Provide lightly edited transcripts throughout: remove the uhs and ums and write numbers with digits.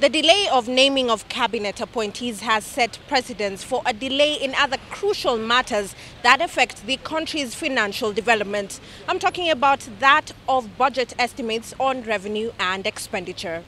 The delay of naming of cabinet appointees has set precedents for a delay in other crucial matters that affect the country's financial development. I'm talking about that of budget estimates on revenue and expenditure.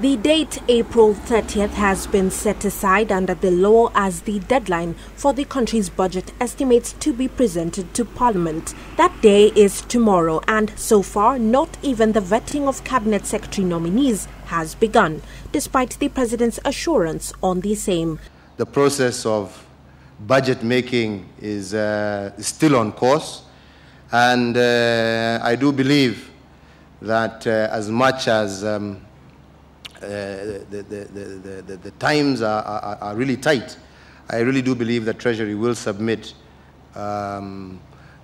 The date April 30th has been set aside under the law as the deadline for the country's budget estimates to be presented to Parliament. That day is tomorrow, and so far not even the vetting of Cabinet Secretary nominees has begun, despite the President's assurance on the same. The process of budget making is still on course, and I do believe that as much as the times are really tight, I really do believe that Treasury will submit the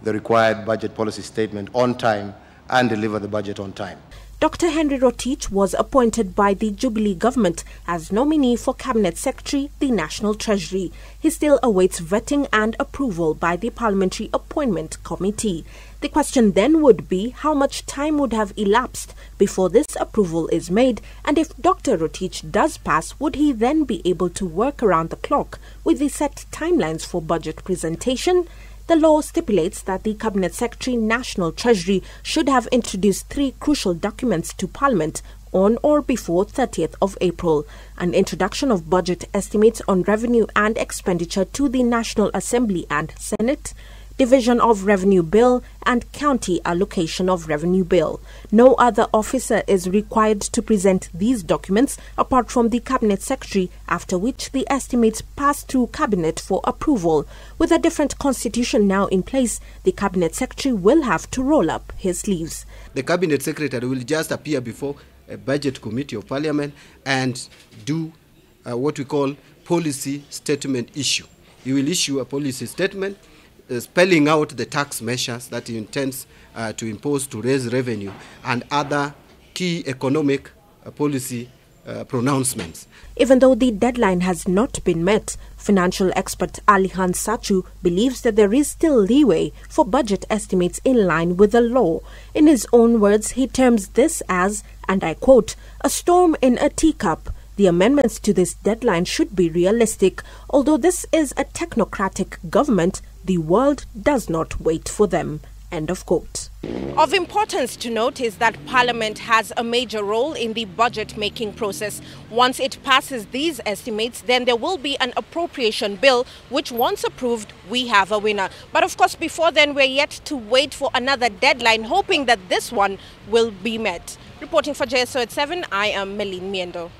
required budget policy statement on time and deliver the budget on time. Dr. Henry Rotich was appointed by the Jubilee government as nominee for Cabinet Secretary, the National Treasury. He still awaits vetting and approval by the Parliamentary Appointment Committee. The question then would be how much time would have elapsed before this approval is made, and if Dr. Rotich does pass, would he then be able to work around the clock with the set timelines for budget presentation? The law stipulates that the Cabinet Secretary, National Treasury, should have introduced 3 crucial documents to Parliament on or before 30th of April. An introduction of budget estimates on revenue and expenditure to the National Assembly and Senate, division of revenue bill and county allocation of revenue bill. No other officer is required to present these documents apart from the Cabinet Secretary, after which the estimates pass through Cabinet for approval. With a different constitution now in place, the Cabinet Secretary will have to roll up his sleeves. The Cabinet Secretary will just appear before a budget committee of Parliament and do what we call policy statement issue. He will issue a policy statement spelling out the tax measures that he intends to impose to raise revenue and other key economic policy pronouncements. Even though the deadline has not been met, financial expert Alihan Sachu believes that there is still leeway for budget estimates in line with the law. In his own words, he terms this as, and I quote, a storm in a teacup. The amendments to this deadline should be realistic. Although this is a technocratic government, the world does not wait for them. End of quote. Of importance to note is that Parliament has a major role in the budget-making process. Once it passes these estimates, then there will be an appropriation bill, which once approved, we have a winner. But of course, before then, we're yet to wait for another deadline, hoping that this one will be met. Reporting for JSO at 7, I am Melline Myendo.